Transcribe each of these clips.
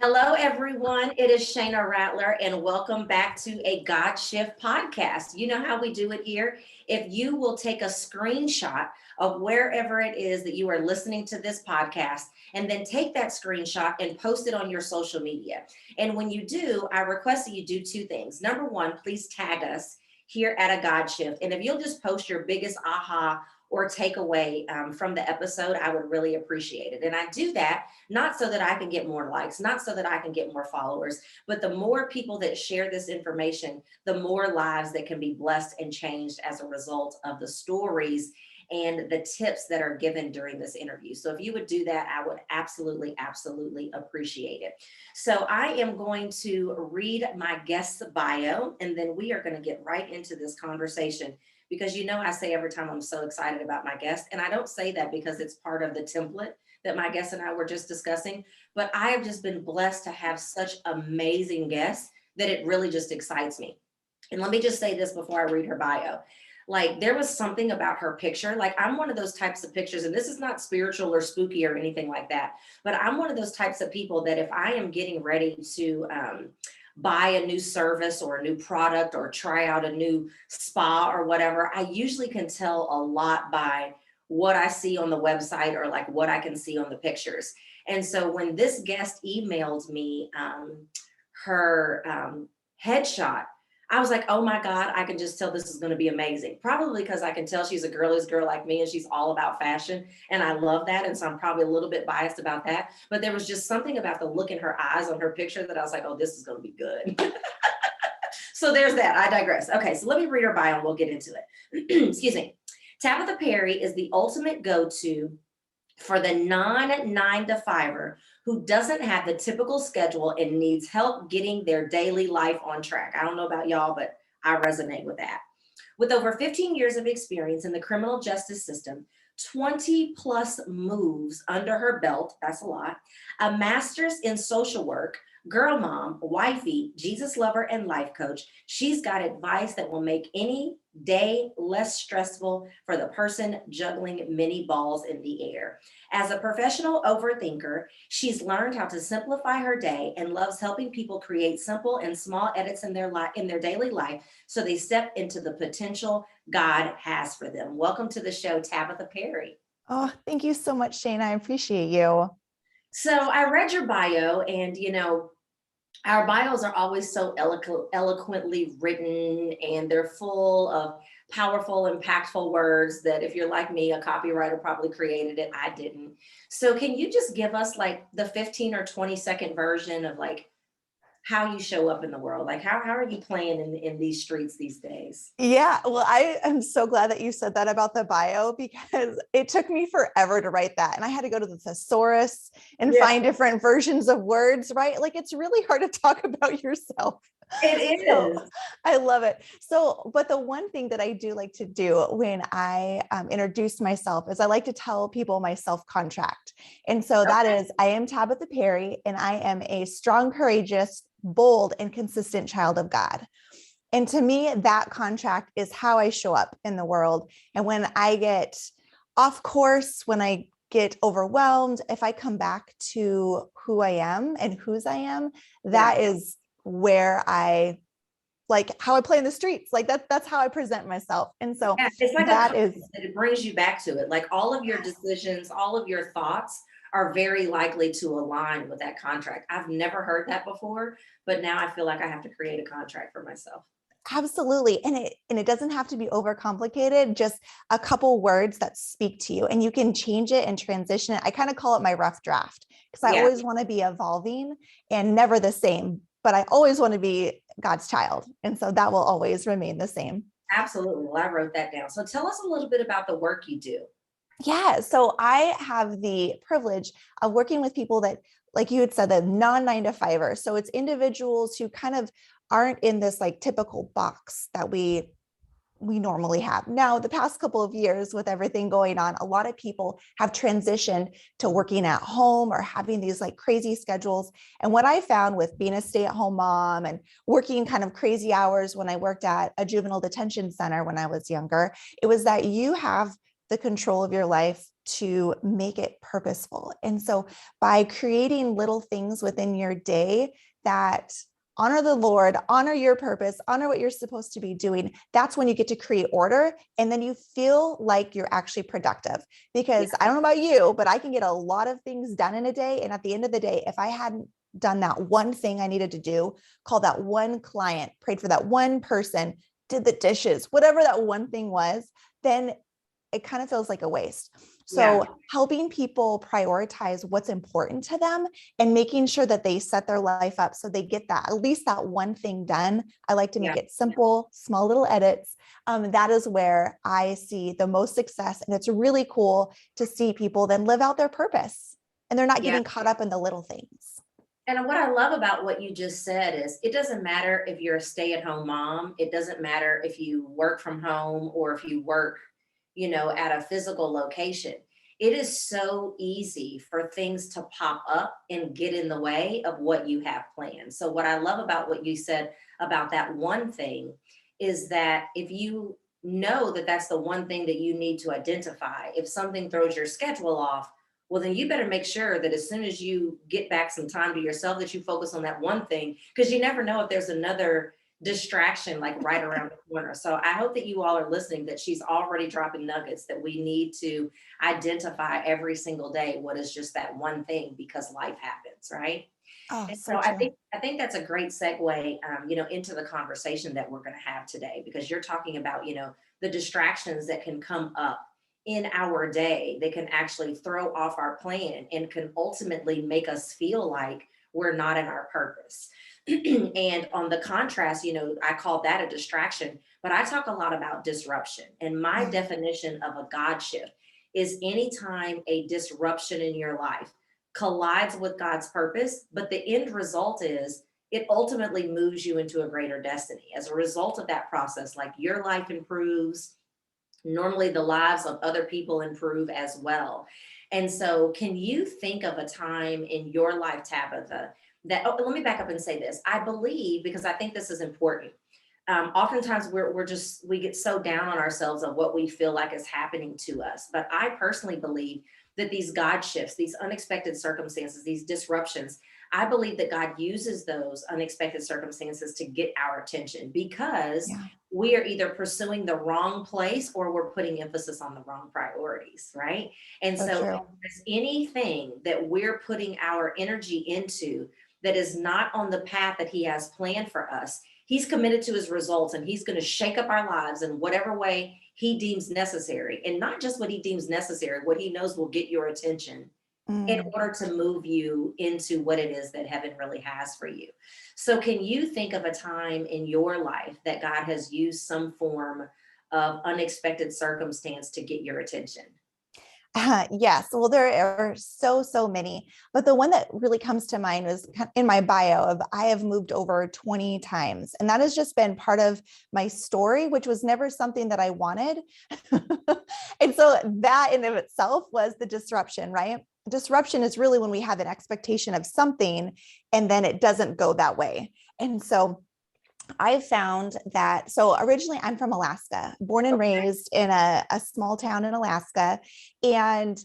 Hello, everyone. It is Shayna Rattler, and welcome back to a God Shift podcast. You know how we do it here. If you will take a screenshot of wherever it is that you are listening to this podcast, and then take that screenshot and post it on your social media. And when you do, I request that you do two things. Number one, please tag us here at a God Shift. And if you'll just post your biggest aha or takeaway from the episode, I would really appreciate it. And I do that not so that I can get more likes, not so that I can get more followers, but the more people that share this information, the more lives that can be blessed and changed as a result of the stories and the tips that are given during this interview. So if you would do that, I would absolutely, absolutely appreciate it. So I am going to read my guest's bio, and then we are going to get right into this conversation. Because I say every time I'm so excited about my guest, and I don't say that because it's part of the template that my guest and I were just discussing, but I have just been blessed to have such amazing guests that it really just excites me. And let me just say this before I read her bio. Like, there was something about her picture. Like, I'm one of those types of pictures, and this is not spiritual or spooky or anything like that, but I'm one of those types of people that if I am getting ready to buy a new service or a new product or try out a new spa or whatever, I usually can tell a lot by what I see on the website or like what I can see on the pictures. And so when this guest emailed me her headshot, I was like, oh my God, I can just tell this is going to be amazing. Probably because I can tell she's a girlies girl like me and she's all about fashion. And I love that. And so I'm probably a little bit biased about that. But there was just something about the look in her eyes on her picture that I was like, oh, this is going to be good. So there's that. I digress. Okay, so let me read her bio and we'll get into it. Excuse me. Tabatha Perry is the ultimate go-to for the non-9-to-5er who doesn't have the typical schedule and needs help getting their daily life on track. I don't know about y'all, but I resonate with that. With over 15 years of experience in the criminal justice system, 20 plus moves under her belt, that's a lot, a master's in social work, girl mom, wifey, Jesus lover, and life coach, she's got advice that will make any day less stressful for the person juggling many balls in the air. As a professional overthinker, she's learned how to simplify her day and loves helping people create simple and small edits in their daily life so they step into the potential God has for them. Welcome to the show, Tabatha Perry. Oh, thank you so much, Shayna. I appreciate you. So I read your bio, and our bios are always so eloquently written, and they're full of powerful, impactful words that if you're like me, a copywriter probably created it. I didn't. So can you just give us like the 15 or 20-second version of like how you show up in the world? Like how are you playing in these streets these days? Yeah, well, I am so glad that you said that about the bio because it took me forever to write that. And I had to go to the thesaurus and find different versions of words, right? Like it's really hard to talk about yourself. It is. So, I love it. So, but the one thing that I do like to do when I introduce myself is I like to tell people my self-contract. And so that is, I am Tabatha Perry and I am a strong, courageous, bold, and consistent child of God. And to me, that contract is how I show up in the world. And when I get off course, when I get overwhelmed, if I come back to who I am and whose I am, that is where I like how I play in the streets. Like that's how I present myself. And so it's like it brings you back to it. Like all of your decisions, all of your thoughts are very likely to align with that contract. I've never heard that before, but now I feel like I have to create a contract for myself. Absolutely. And it doesn't have to be overcomplicated, just a couple words that speak to you and you can change it and transition it. I kind of call it my rough draft because I always want to be evolving and never the same, but I always want to be God's child. And so that will always remain the same. Absolutely. Well, I wrote that down. So tell us a little bit about the work you do. Yeah. So I have the privilege of working with people that, like you had said, the non-9-to-5er. So it's individuals who kind of aren't in this like typical box that we normally have. Now, the past couple of years with everything going on, a lot of people have transitioned to working at home or having these like crazy schedules. And what I found with being a stay-at-home mom and working kind of crazy hours when I worked at a juvenile detention center when I was younger, it was that you have the control of your life to make it purposeful. And so by creating little things within your day that honor the Lord, honor your purpose, honor what you're supposed to be doing, that's when you get to create order. And then you feel like you're actually productive. Because I don't know about you, but I can get a lot of things done in a day. And at the end of the day, if I hadn't done that one thing I needed to do, called that one client, prayed for that one person, did the dishes, whatever that one thing was, then it kind of feels like a waste. So helping people prioritize what's important to them and making sure that they set their life up so they get that, at least that one thing done. I like to make it simple, small little edits. That is where I see the most success. And it's really cool to see people then live out their purpose and they're not getting caught up in the little things. And what I love about what you just said is it doesn't matter if you're a stay-at-home mom. It doesn't matter if you work from home or if you work, at a physical location. It is so easy for things to pop up and get in the way of what you have planned. So what I love about what you said about that one thing is that if you know that that's the one thing that you need to identify, if something throws your schedule off, well, then you better make sure that as soon as you get back some time to yourself, that you focus on that one thing, because you never know if there's another distraction like right around the corner. So I hope that you all are listening, that she's already dropping nuggets that we need to identify every single day. What is just that one thing, because life happens, right? Oh, And so so true. I think that's a great segue, into the conversation that we're going to have today, because you're talking about, the distractions that can come up in our day that can actually throw off our plan and can ultimately make us feel like we're not in our purpose. And on the contrast, I call that a distraction, but I talk a lot about disruption. And my definition of a God shift is anytime a disruption in your life collides with God's purpose, but the end result is it ultimately moves you into a greater destiny. As a result of that process, like your life improves, normally the lives of other people improve as well. And so can you think of a time in your life, Tabitha, that, let me back up and say this. I believe, because I think this is important. Oftentimes we get so down on ourselves of what we feel like is happening to us. But I personally believe that these God shifts, these unexpected circumstances, these disruptions, I believe that God uses those unexpected circumstances to get our attention, because we are either pursuing the wrong place or we're putting emphasis on the wrong priorities, right? And so if there's anything that we're putting our energy into that is not on the path that he has planned for us, he's committed to his results, and he's going to shake up our lives in whatever way he deems necessary. And not just what he deems necessary, what he knows will get your attention in order to move you into what it is that heaven really has for you. So can you think of a time in your life that God has used some form of unexpected circumstance to get your attention? Yes. Well, there are so many, but the one that really comes to mind was in my bio of I have moved over 20 times. And that has just been part of my story, which was never something that I wanted. And so that in of itself was the disruption, right? Disruption is really when we have an expectation of something and then it doesn't go that way. And so I found that, so originally I'm from Alaska, born and raised in a small town in Alaska, and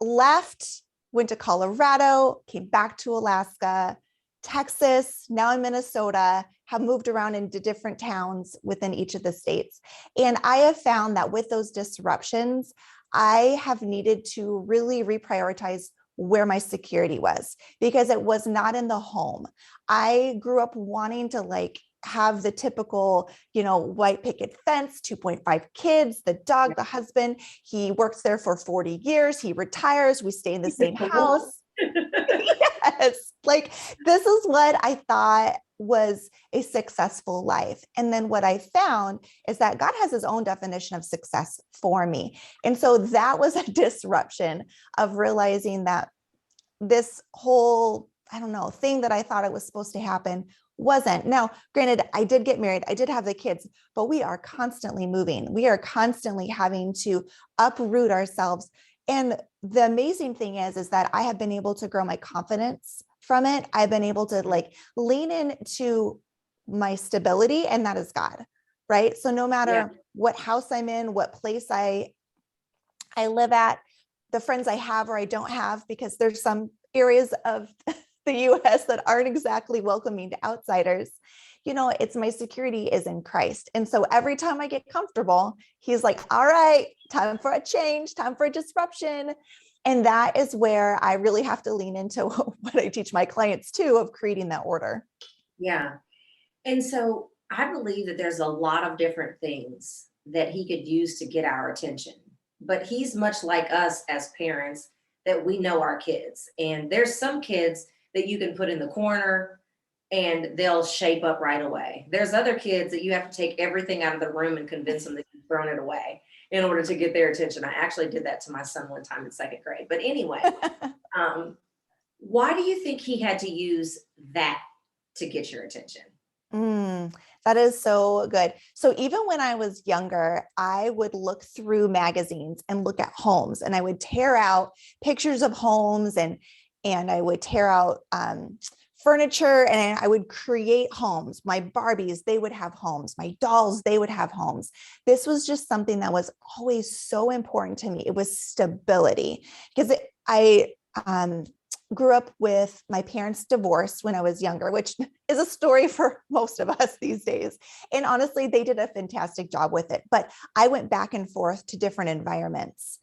left, went to Colorado, came back to Alaska, Texas, now in Minnesota, have moved around into different towns within each of the states. And I have found that with those disruptions, I have needed to really reprioritize where my security was, because it was not in the home. I grew up wanting to have the typical, white picket fence, 2.5 kids, the dog, the husband. He works there for 40 years. He retires. We stay in the same house. Yes. This is what I thought was a successful life. And then what I found is that God has his own definition of success for me. And so that was a disruption of realizing that this whole, thing that I thought it was supposed to happen wasn't. Now, granted, I did get married, I did have the kids, but we are constantly moving. We are constantly having to uproot ourselves. And the amazing thing is that I have been able to grow my confidence from it. I've been able to lean into my stability, and that is God, right? So no matter what house I'm in, what place I I live at, the friends I have or I don't have, because there's some areas of the US that aren't exactly welcoming to outsiders. It's my security is in Christ. And so every time I get comfortable, he's like, all right, time for a change, time for a disruption. And that is where I really have to lean into what I teach my clients too, of creating that order. Yeah. And so I believe that there's a lot of different things that he could use to get our attention. But he's much like us as parents, that we know our kids. And there's some kids that you can put in the corner and they'll shape up right away. There's other kids that you have to take everything out of the room and convince them that you've thrown it away in order to get their attention. I actually did that to my son one time in second grade. But anyway, why do you think he had to use that to get your attention? That is so good. So even when I was younger, I would look through magazines and look at homes, and I would tear out pictures of homes, and I would tear out furniture, and I would create homes. My Barbies, they would have homes. My dolls, they would have homes. This was just something that was always so important to me. It was stability, because I grew up with my parents divorced when I was younger, which is a story for most of us these days. And honestly, they did a fantastic job with it. But I went back and forth to different environments.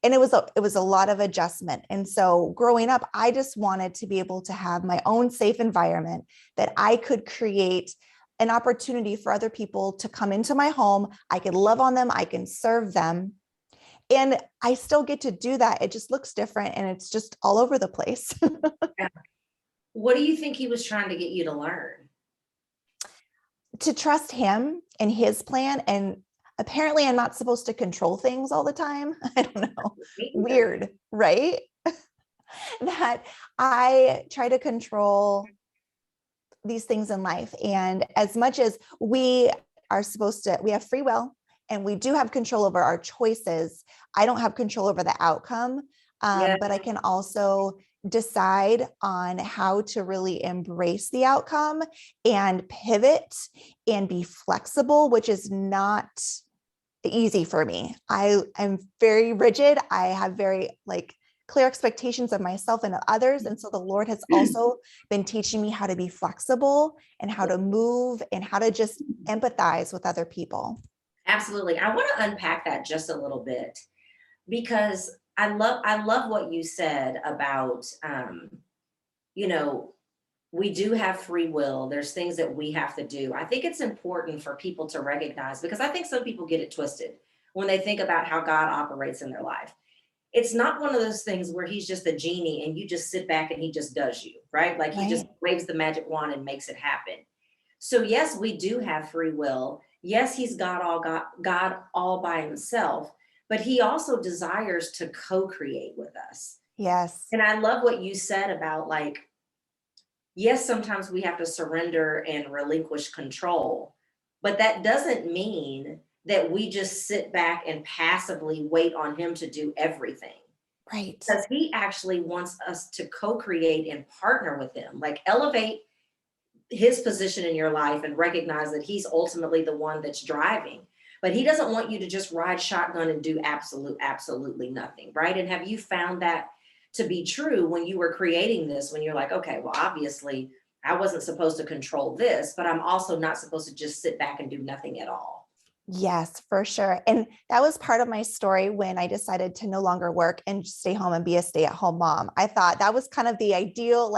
And it was a lot of adjustment. And so growing up, I just wanted to be able to have my own safe environment that I could create an opportunity for other people to come into my home. I could love on them. I can serve them. And I still get to do that. It just looks different, and it's just all over the place. Yeah. What do you think he was trying to get you to learn? To trust him and his plan. And apparently I'm not supposed to control things all the time. I don't know. Weird, right? That I try to control these things in life. And as much as we have free will, and we do have control over our choices, I don't have control over the outcome. But I can also decide on how to really embrace the outcome and pivot and be flexible, which is not easy for me. I am very rigid. I have very clear expectations of myself and of others. And so the Lord has also been teaching me how to be flexible and how to move and how to just empathize with other people. Absolutely. I want to unpack that just a little bit, because I love what you said about we do have free will. There's things that we have to do. I think it's important for people to recognize, because I think some people get it twisted when they think about how God operates in their life. It's not one of those things where he's just a genie and you just sit back and he just does you, right? Like he just waves the magic wand and makes it happen. So yes, we do have free will. Yes, he's God all by himself, but he also desires to co-create with us. Yes. And I love what you said about yes, sometimes we have to surrender and relinquish control, but that doesn't mean that we just sit back and passively wait on him to do everything. Right. Because he actually wants us to co-create and partner with him, elevate his position in your life and recognize that he's ultimately the one that's driving. But he doesn't want you to just ride shotgun and do absolutely nothing, right? And have you found that to be true when you were creating this, when you're like, okay, well, obviously I wasn't supposed to control this, but I'm also not supposed to just sit back and do nothing at all? Yes, for sure. And that was part of my story when I decided to no longer work and stay home and be a stay-at-home mom. I thought that was kind of the ideal,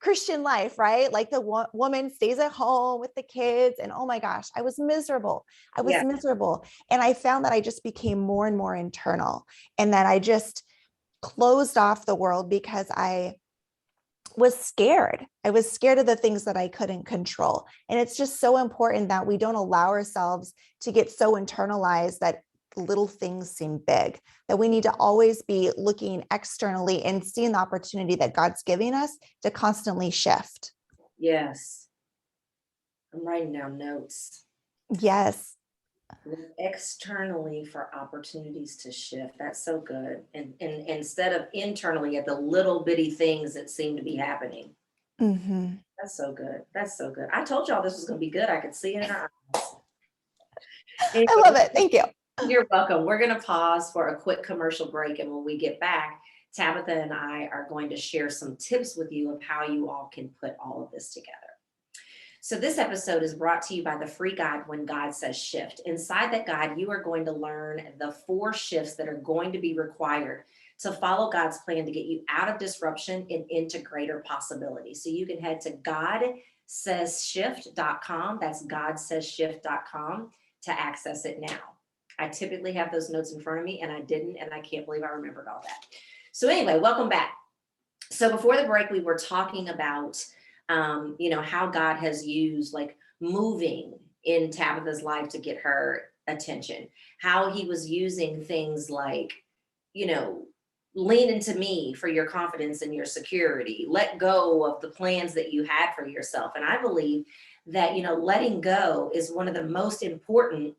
Christian life, right? The woman stays at home with the kids. And oh my gosh, I was miserable. Miserable. And I found that I just became more and more internal, and that I just closed off the world because I was scared. I was scared of the things that I couldn't control. And it's just so important that we don't allow ourselves to get so internalized that little things seem big, that we need to always be looking externally and seeing the opportunity that God's giving us to constantly shift. Yes. I'm writing down notes. Yes. Look externally for opportunities to shift. That's so good. And instead of internally at the little bitty things that seem to be happening. Mm-hmm. That's so good. That's so good. I told y'all this was going to be good. I could see it in our eyes. I love it. Thank you. You're welcome. We're going to pause for a quick commercial break. And when we get back, Tabitha and I are going to share some tips with you of how you all can put all of this together. So, this episode is brought to you by the free guide, When God Says Shift. Inside that guide, you are going to learn the 4 shifts that are going to be required to follow God's plan to get you out of disruption and into greater possibility. So, you can head to GodSaysShift.com. That's GodSaysShift.com to access it now. I typically have those notes in front of me, and I didn't, and I can't believe I remembered all that. So, anyway, welcome back. So, before the break, we were talking about how God has used like moving in Tabitha's life to get her attention, how he was using things like, you know, lean into me for your confidence and your security, let go of the plans that you had for yourself. And I believe that, letting go is one of the most important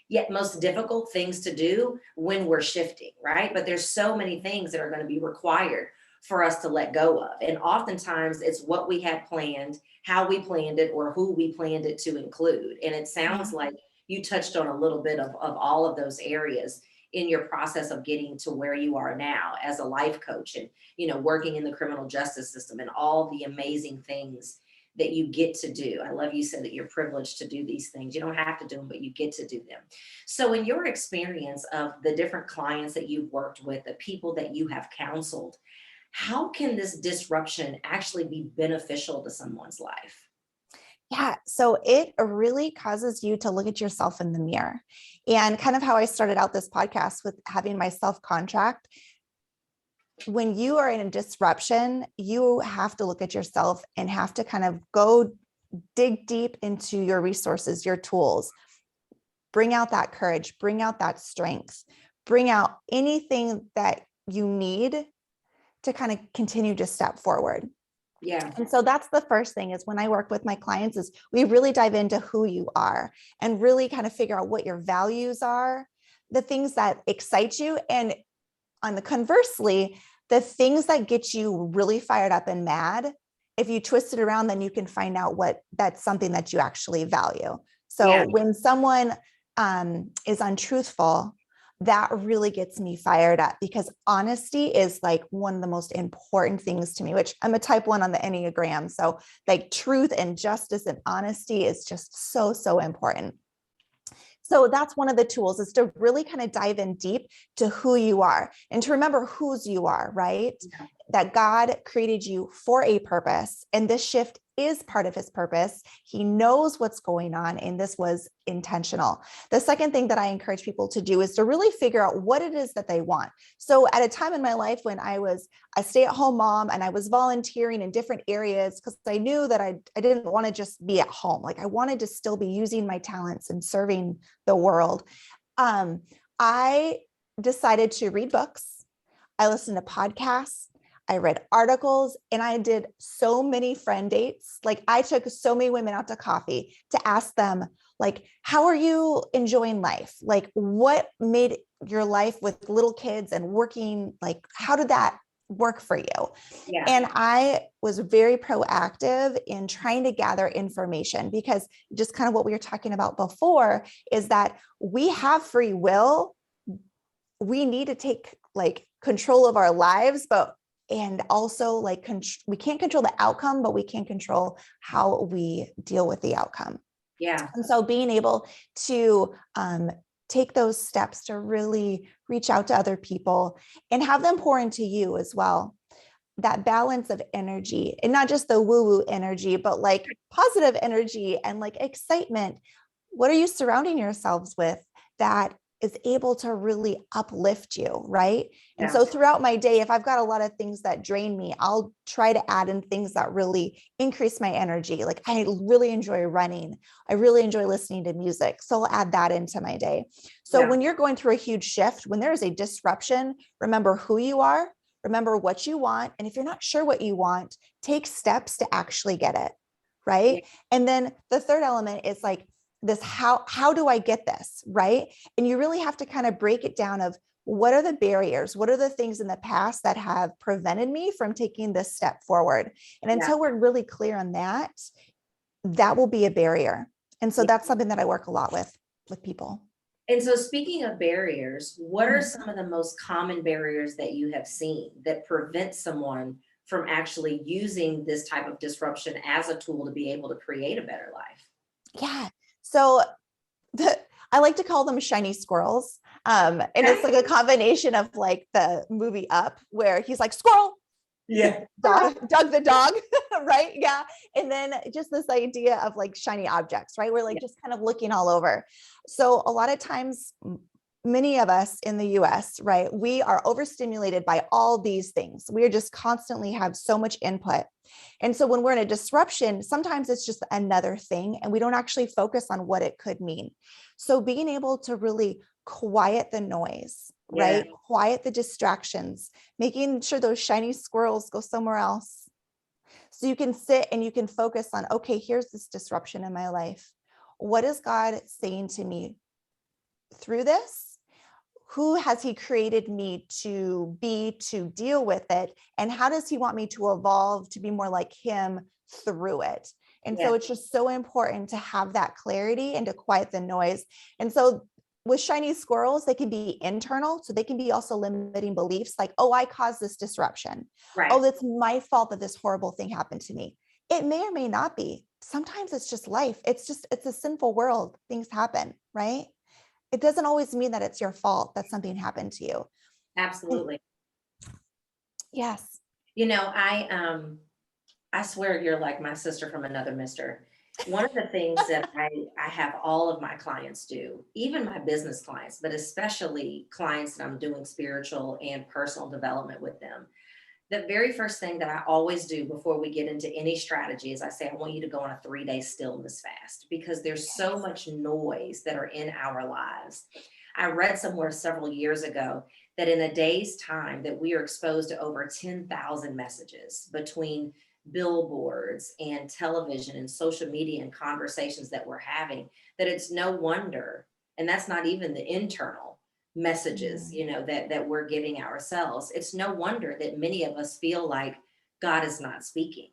yet most difficult things to do when we're shifting, right? But there's so many things that are going to be required for us to let go of. And oftentimes it's what we had planned, how we planned it, or who we planned it to include. And it sounds like you touched on a little bit of all of those areas in your process of getting to where you are now as a life coach and, working in the criminal justice system and all the amazing things that you get to do. I love you said that you're privileged to do these things. You don't have to do them, but you get to do them. So in your experience of the different clients that you've worked with, the people that you have counseled, how can this disruption actually be beneficial to someone's life? Yeah, so it really causes you to look at yourself in the mirror. And kind of how I started out this podcast with having my self-contract. When you are in a disruption, you have to look at yourself and have to kind of go dig deep into your resources, your tools, bring out that courage, bring out that strength, bring out anything that you need to kind of continue to step forward. Yeah. And so that's the first thing is when I work with my clients is we really dive into who you are and really kind of figure out what your values are, the things that excite you. And on the conversely, the things that get you really fired up and mad, if you twist it around, then you can find out what that's something that you actually value. So when someone is untruthful, that really gets me fired up because honesty is like one of the most important things to me, which I'm a type 1 on the Enneagram. So like truth and justice and honesty is just so, so important. So that's one of the tools is to really kind of dive in deep to who you are and to remember whose you are, right? Yeah. That God created you for a purpose. And this shift is part of his purpose. He knows what's going on. And this was intentional. The second thing that I encourage people to do is to really figure out what it is that they want. So at a time in my life when I was a stay-at-home mom and I was volunteering in different areas because I knew that I didn't want to just be at home. Like I wanted to still be using my talents and serving the world. I decided to read books. I listened to podcasts. I read articles and I did so many friend dates. Like I took so many women out to coffee to ask them, like, how are you enjoying life? Like what made your life with little kids and working? Like, how did that work for you? Yeah. And I was very proactive in trying to gather information because just kind of what we were talking about before is that we have free will. We need to take like control of our lives, and also like we can't control the outcome, but we can control how we deal with the outcome. Yeah. And so being able to take those steps to really reach out to other people and have them pour into you as well. That balance of energy and not just the woo-woo energy, but like positive energy and like excitement. What are you surrounding yourselves with that is able to really uplift you, right? And so throughout my day, if I've got a lot of things that drain me, I'll try to add in things that really increase my energy. Like I really enjoy running. I really enjoy listening to music. So I'll add that into my day. So when you're going through a huge shift, when there is a disruption, remember who you are, remember what you want. And if you're not sure what you want, take steps to actually get it, right? Yeah. And then the third element is like, this, how do I get this, right? And you really have to kind of break it down of what are the barriers? What are the things in the past that have prevented me from taking this step forward? And until we're really clear on that, that will be a barrier. And so that's something that I work a lot with people. And so speaking of barriers, what are Mhm. some of the most common barriers that you have seen that prevent someone from actually using this type of disruption as a tool to be able to create a better life? Yeah. So I like to call them shiny squirrels. And it's Okay. like a combination of like the movie Up, where he's like, squirrel, Yeah. Doug the dog, right? Yeah. And then just this idea of like shiny objects, right? We're like Yeah. just kind of looking all over. So a lot of times, many of us in the US, right, we are overstimulated by all these things. We are just constantly have so much input. And so when we're in a disruption, sometimes it's just another thing and we don't actually focus on what it could mean. So being able to really quiet the noise, Yeah. right? Quiet the distractions, making sure those shiny squirrels go somewhere else. So you can sit and you can focus on, okay, here's this disruption in my life. What is God saying to me through this? Who has he created me to be to deal with it? And how does he want me to evolve to be more like him through it? And Yeah. so it's just so important to have that clarity and to quiet the noise. And so with shiny squirrels, they can be internal. So they can be also limiting beliefs like, oh, I caused this disruption. Right. Oh, it's my fault that this horrible thing happened to me. It may or may not be. Sometimes it's just life. It's a sinful world. Things happen, right? It doesn't always mean that it's your fault that something happened to you. And Absolutely. yes. You know, I swear you're like my sister from another mister. One of the things that I have all of my clients do, even my business clients, but especially clients that I'm doing spiritual and personal development with them, the very first thing that I always do before we get into any strategy is I say, I want you to go on a 3-day stillness fast because there's so Yes. much noise that are in our lives. I read somewhere several years ago that in a day's time that we are exposed to over 10,000 messages between billboards and television and social media and conversations that we're having, that it's no wonder, and that's not even the internal messages, Mm. that we're giving ourselves. It's no wonder that many of us feel like God is not speaking.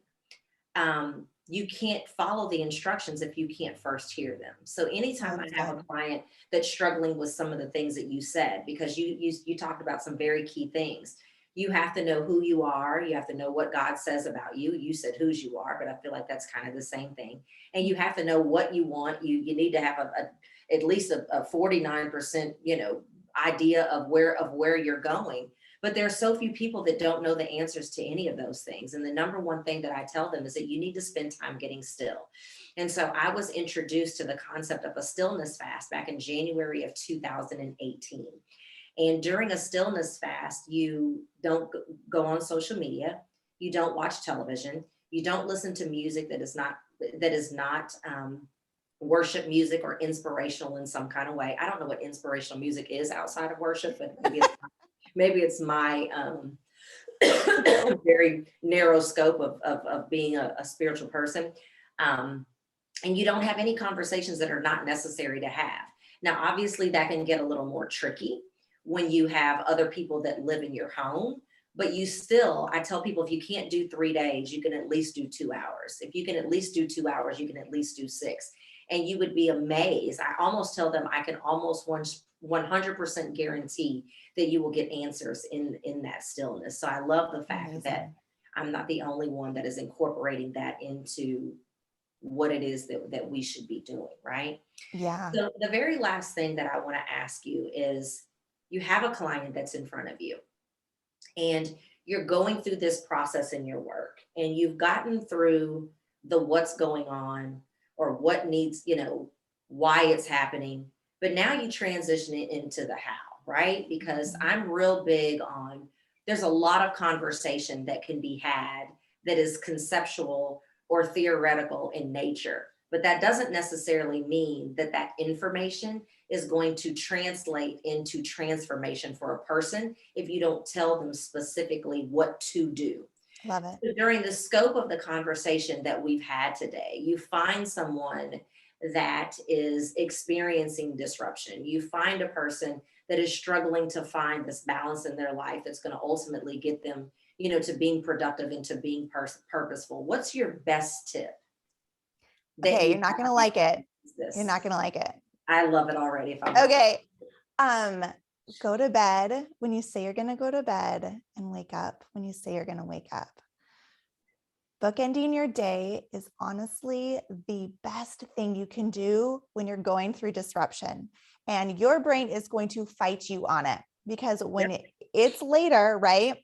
You can't follow the instructions if you can't first hear them. So anytime Well I have a said. client that's struggling with some of the things that you said, because you talked about some very key things. You have to know who you are. You have to know what God says about you. You said whose you are, but I feel like that's kind of the same thing. And you have to know what you want. You need to have at least a 49%, idea of where you're going. But there are so few people that don't know the answers to any of those things. And the number one thing that I tell them is that you need to spend time getting still. And so I was introduced to the concept of a stillness fast back in January of 2018. And during a stillness fast, you don't go on social media, you don't watch television, you don't listen to music that is not worship music or inspirational in some kind of way. I don't know what inspirational music is outside of worship, but maybe it's my very narrow scope of being a spiritual person. Um, and you don't have any conversations that are not necessary to have. Now, obviously, that can get a little more tricky when you have other people that live in your home, but you still, I tell people, if you can't do 3 days, you can at least do 2 hours. If you can at least do 2 hours, you can at least do six. And you would be amazed. I almost tell them I can almost 100% guarantee that you will get answers in that stillness. So I love the fact that Amazing. I'm not the only one that is incorporating that into what it is that we should be doing, right? Yeah. So the very last thing that I want to ask you is you have a client that's in front of you and you're going through this process in your work and you've gotten through the what's going on or what needs, why it's happening, but now you transition it into the how, right? Because Mhm. I'm real big on there's a lot of conversation that can be had that is conceptual or theoretical in nature, but that doesn't necessarily mean that that information is going to translate into transformation for a person if you don't tell them specifically what to do. Love it. So during the scope of the conversation that we've had today, you find someone that is experiencing disruption. You find a person that is struggling to find this balance in their life that's going to ultimately get them, to being productive and to being purposeful. What's your best tip that Okay, you you're not going to have like it. You're this? not going to like it. I love it already. If I'm Okay. Go to bed when you say you're going to go to bed, and wake up when you say you're going to wake up. Bookending your day is honestly the best thing you can do when you're going through disruption. And your brain is going to fight you on it, because when it's later, right?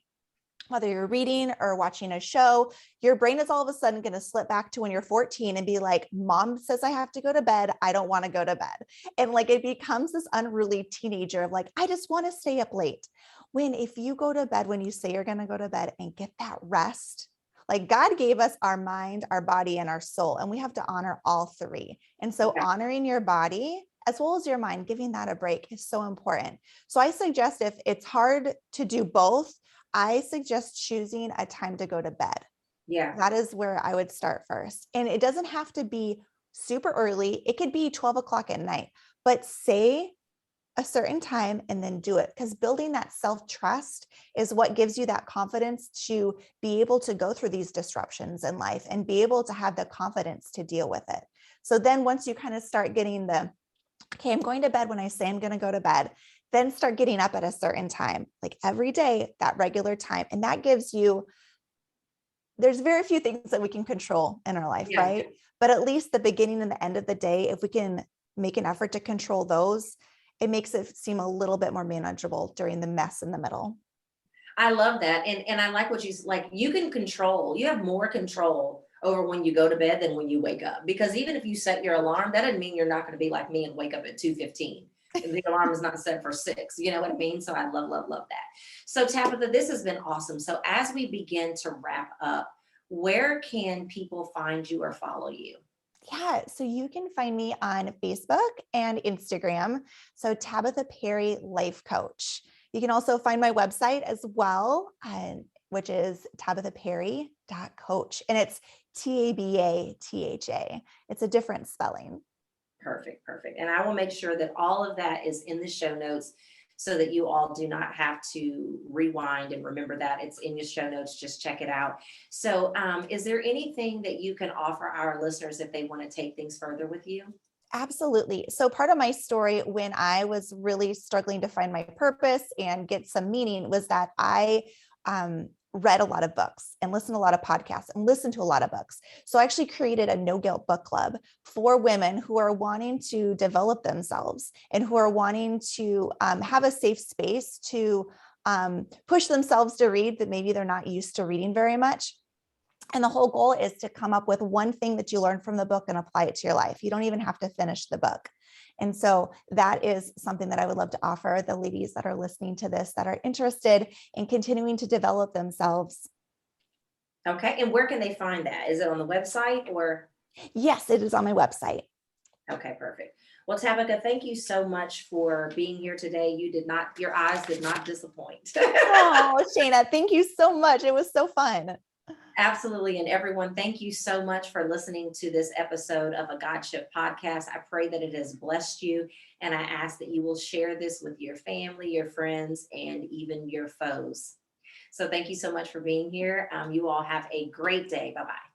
Whether you're reading or watching a show, your brain is all of a sudden going to slip back to when you're 14 and be like, mom says I have to go to bed. I don't want to go to bed. And like, it becomes this unruly teenager of like, I just want to stay up late. When if you go to bed when you say you're going to go to bed and get that rest, like God gave us our mind, our body, and our soul, and we have to honor all three. And so honoring your body as well as your mind, giving that a break is so important. So I suggest, if it's hard to do both, I suggest choosing a time to go to bed. Yeah. That is where I would start first. And it doesn't have to be super early. It could be 12 o'clock at night, but say a certain time and then do it, because building that self-trust is what gives you that confidence to be able to go through these disruptions in life and be able to have the confidence to deal with it. So then once you kind of start getting the, okay, I'm going to bed when I say I'm going to go to bed, then start getting up at a certain time, like every day, that regular time. And that gives you, there's very few things that we can control in our life, right? But at least the beginning and the end of the day, if we can make an effort to control those, it makes it seem a little bit more manageable during the mess in the middle. I love that. And I like what you can control, you have more control over when you go to bed than when you wake up. Because even if you set your alarm, that doesn't mean you're not going to be like me and wake up at 2:15. The alarm is not set for 6. You know what I mean? So I love, love, love that. So Tabitha, this has been awesome. So as we begin to wrap up, where can people find you or follow you? Yeah, so you can find me on Facebook and Instagram. So Tabatha Perry Life Coach. You can also find my website as well, which is tabathaperry.coach. And it's TABATHA. It's a different spelling. Perfect, perfect. And I will make sure that all of that is in the show notes so that you all do not have to rewind and remember that it's in your show notes. Just check it out. So, is there anything that you can offer our listeners if they want to take things further with you? Absolutely. So part of my story when I was really struggling to find my purpose and get some meaning was that I read a lot of books and listened to a lot of podcasts and listened to a lot of books. So I actually created a no guilt book club for women who are wanting to develop themselves and who are wanting to have a safe space to push themselves to read that maybe they're not used to reading very much. And the whole goal is to come up with one thing that you learned from the book and apply it to your life. You don't even have to finish the book. And so that is something that I would love to offer the ladies that are listening to this that are interested in continuing to develop themselves. Okay. And where can they find that? Is it on the website or? Yes, it is on my website. Okay, perfect. Well, Tabitha, thank you so much for being here today. Your eyes did not disappoint. Oh, Shayna, thank you so much. It was so fun. Absolutely. And everyone, thank you so much for listening to this episode of a God Shift podcast. I pray that it has blessed you. And I ask that you will share this with your family, your friends, and even your foes. So thank you so much for being here. You all have a great day. Bye-bye.